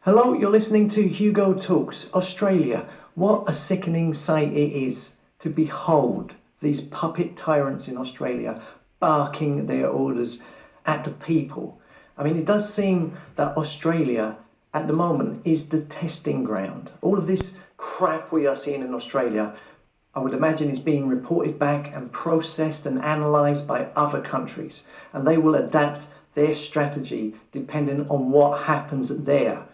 Hello, you're listening to Hugo Talks, Australia. What a sickening sight it is to behold these puppet tyrants in Australia barking their orders at the people. I mean, it does seem that Australia at the moment is the testing ground. All of this crap we are seeing in Australia, I would imagine, is being reported back and processed and analysed by other countries, and they will adapt their strategy depending on what happens there.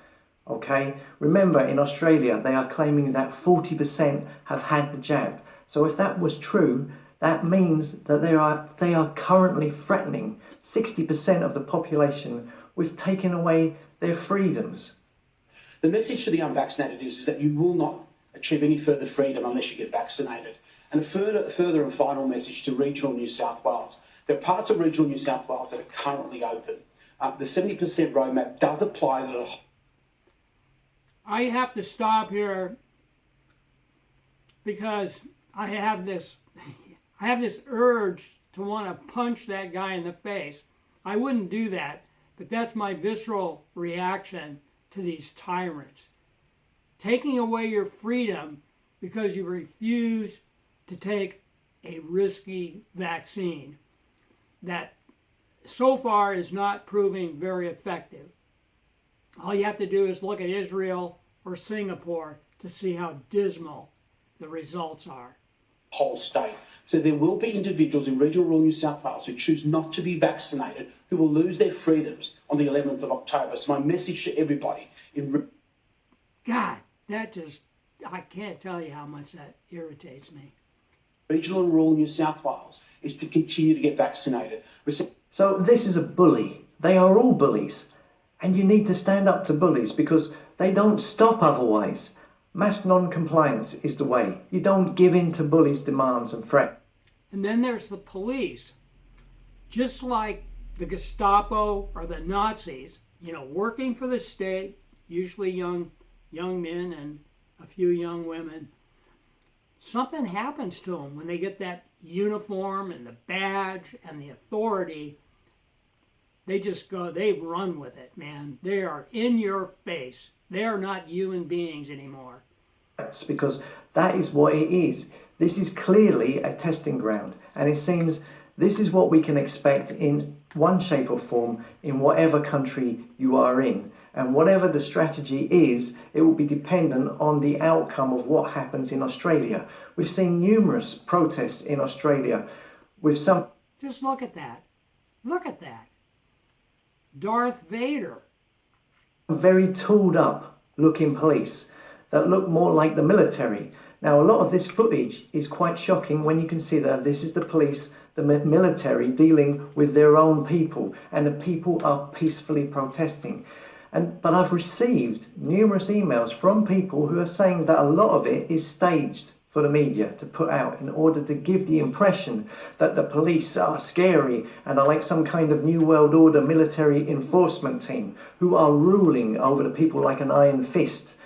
Okay, remember in Australia they are claiming that 40% have had the jab. So if that was true, that means that they are currently threatening 60% of the population with taking away their freedoms. The message to the unvaccinated is that you will not achieve any further freedom unless you get vaccinated. And a further and final message to regional New South Wales. There are parts of regional New South Wales that are currently open. The 70% roadmap does apply to I have to stop here because I have this urge to want to punch that guy in the face. I wouldn't do that, but that's my visceral reaction to these tyrants. Taking away your freedom because you refuse to take a risky vaccine that so far is not proving very effective. All you have to do is look at Israel or Singapore to see how dismal the results are. Whole state. So there will be individuals in regional rural New South Wales who choose not to be vaccinated who will lose their freedoms on the 11th of October. So my message to everybody God, I can't tell you how much that irritates me. Regional and rural New South Wales is to continue to get vaccinated. So this is a bully. They are all bullies. And you need to stand up to bullies because they don't stop otherwise. Mass non-compliance is the way. You don't give in to bullies' demands and threats. And then there's the police. Just like the Gestapo or the Nazis, working for the state, usually young men and a few young women. Something happens to them when they get that uniform and the badge and the authority. They run with it, man. They are in your face. They are not human beings anymore. That's because that is what it is. This is clearly a testing ground. And it seems this is what we can expect in one shape or form in whatever country you are in. And whatever the strategy is, it will be dependent on the outcome of what happens in Australia. We've seen numerous protests in Australia with some... Just look at that. Look at that. Darth Vader. Very tooled up looking police that look more like the military. Now a lot of this footage is quite shocking when you consider this is the police, the military dealing with their own people, and the people are peacefully protesting. But I've received numerous emails from people who are saying that a lot of it is staged for the media to put out in order to give the impression that the police are scary and are like some kind of New World Order military enforcement team who are ruling over the people like an iron fist.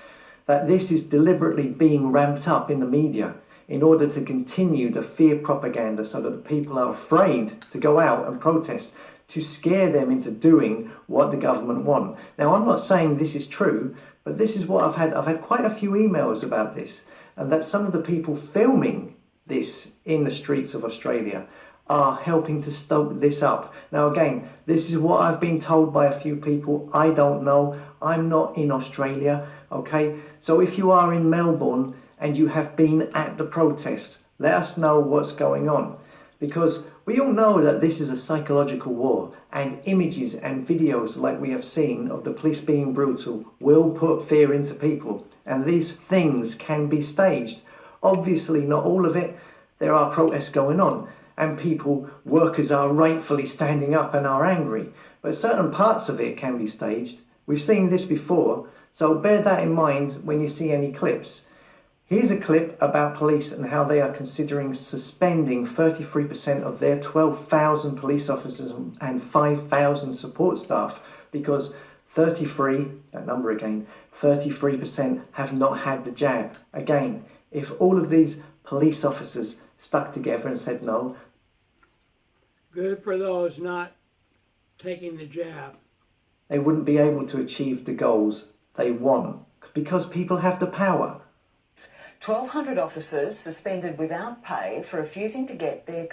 That this is deliberately being ramped up in the media in order to continue the fear propaganda so that the people are afraid to go out and protest, to scare them into doing what the government want. Now, I'm not saying this is true, but this is what I've had. I've had quite a few emails about this, and that some of the people filming this in the streets of Australia are helping to stoke this up. Now again, this is what I've been told by a few people. I don't know. I'm not in Australia, okay? So if you are in Melbourne and you have been at the protests, let us know what's going on. Because we all know that this is a psychological war, and images and videos like we have seen of the police being brutal will put fear into people, and these things can be staged. Obviously not all of it. There are protests going on and workers are rightfully standing up and are angry, but certain parts of it can be staged. We've seen this before, so bear that in mind when you see any clips. Here's a clip about police and how they are considering suspending 33% of their 12,000 police officers and 5,000 support staff because 33% have not had the jab. Again, if all of these police officers stuck together and said no. Good for those not taking the jab. They wouldn't be able to achieve the goals they want, because people have the power. 1,200 officers suspended without pay for refusing to get their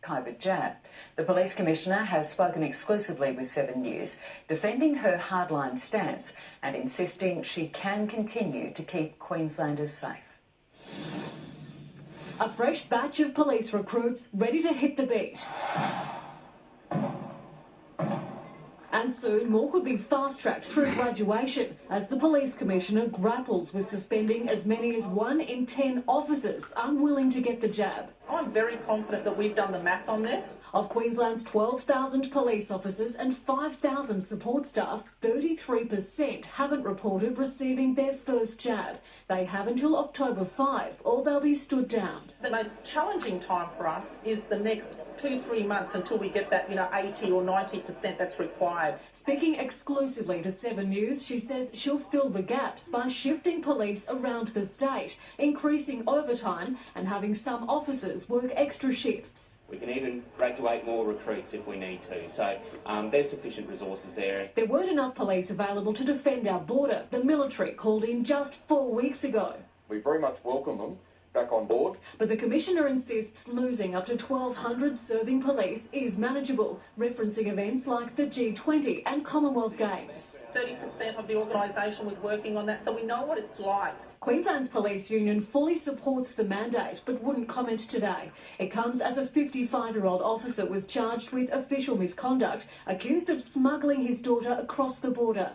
COVID jab. The police commissioner has spoken exclusively with 7 News, defending her hardline stance and insisting she can continue to keep Queenslanders safe. A fresh batch of police recruits ready to hit the beat. And soon more could be fast-tracked through graduation as the police commissioner grapples with suspending as many as 1 in 10 officers unwilling to get the jab. I'm very confident that we've done the math on this. Of Queensland's 12,000 police officers and 5,000 support staff, 33% haven't reported receiving their first jab. They have until October 5 or they'll be stood down. The most challenging time for us is the next 2-3 months until we get that, 80 or 90% that's required. Speaking exclusively to 7 News, she says she'll fill the gaps by shifting police around the state, increasing overtime and having some officers work extra shifts. We can even graduate more recruits if we need to, so there's sufficient resources there. There weren't enough police available to defend our border, the military called in just 4 weeks ago. We very much welcome them back on board. But the Commissioner insists losing up to 1,200 serving police is manageable, referencing events like the G20 and Commonwealth Games. 30% of the organisation was working on that, so we know what it's like. Queensland's police union fully supports the mandate but wouldn't comment today. It comes as a 55-year-old officer was charged with official misconduct, accused of smuggling his daughter across the border.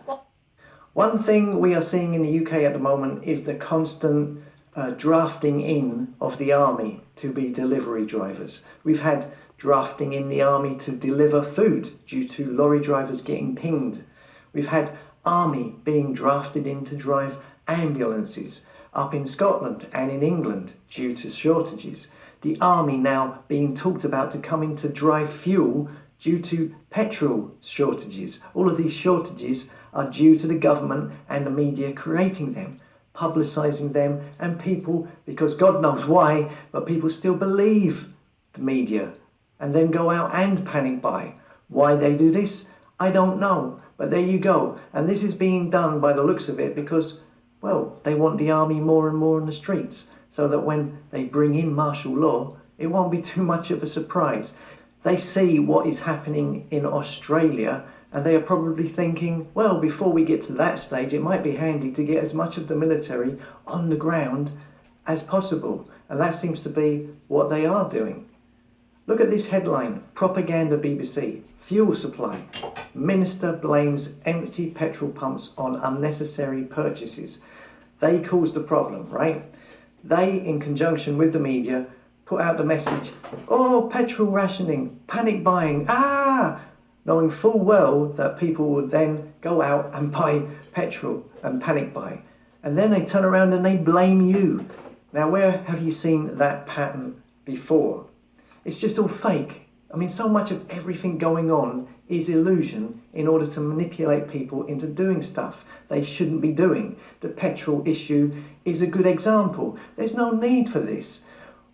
One thing we are seeing in the UK at the moment is the constant drafting in of the army to be delivery drivers. We've had drafting in the army to deliver food due to lorry drivers getting pinged. We've had army being drafted in to drive ambulances up in Scotland and in England due to shortages. The army now being talked about to come in to drive fuel due to petrol shortages. All of these shortages are due to the government and the media creating them, publicising them, and people, because God knows why, but people still believe the media and then go out and panic buy. Why they do this, I don't know, but there you go. And this is being done by the looks of it because, well, they want the army more and more in the streets so that when they bring in martial law, it won't be too much of a surprise. They see what is happening in Australia and they are probably thinking, well, before we get to that stage, it might be handy to get as much of the military on the ground as possible. And that seems to be what they are doing. Look at this headline, Propaganda BBC, fuel supply. Minister blames empty petrol pumps on unnecessary purchases. They caused the problem, right? They, in conjunction with the media, put out the message, oh, petrol rationing, panic buying, knowing full well that people would then go out and buy petrol and panic buy. And then they turn around and they blame you. Now, where have you seen that pattern before? It's just all fake. I mean, so much of everything going on is illusion in order to manipulate people into doing stuff they shouldn't be doing. The petrol issue is a good example. There's no need for this.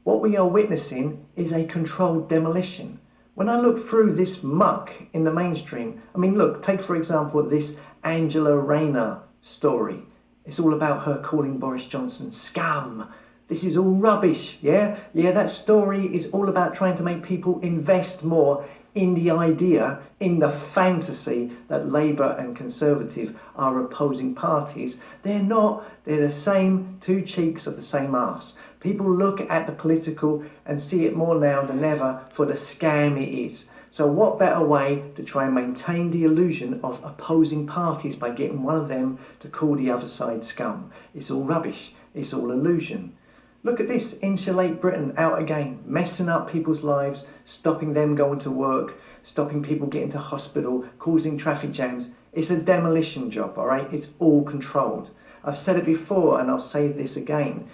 What we are witnessing is a controlled demolition. When I look through this muck in the mainstream, I mean, look, take for example this Angela Rayner story. It's all about her calling Boris Johnson scum. This is all rubbish, yeah? Yeah, that story is all about trying to make people invest more in the idea, in the fantasy that Labour and Conservative are opposing parties. They're not. They're the same two cheeks of the same arse. People look at the political and see it more now than ever for the scam it is. So what better way to try and maintain the illusion of opposing parties by getting one of them to call the other side scum? It's all rubbish. It's all illusion. Look at this, Insulate Britain out again, messing up people's lives, stopping them going to work, stopping people getting to hospital, causing traffic jams. It's a demolition job, all right? It's all controlled. I've said it before and I'll say this again.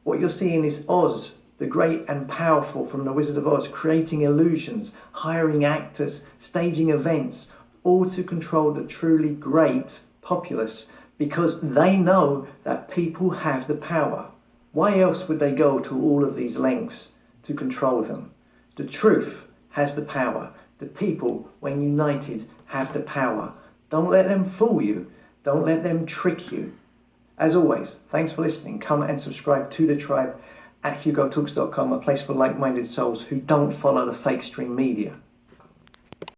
What you're seeing is Oz, the great and powerful from The Wizard of Oz, creating illusions, hiring actors, staging events, all to control the truly great populace because they know that people have the power. Why else would they go to all of these lengths to control them? The truth has the power. The people, when united, have the power. Don't let them fool you. Don't let them trick you. As always, thanks for listening. Come and subscribe to the tribe at hugotalks.com, a place for like-minded souls who don't follow the fake stream media.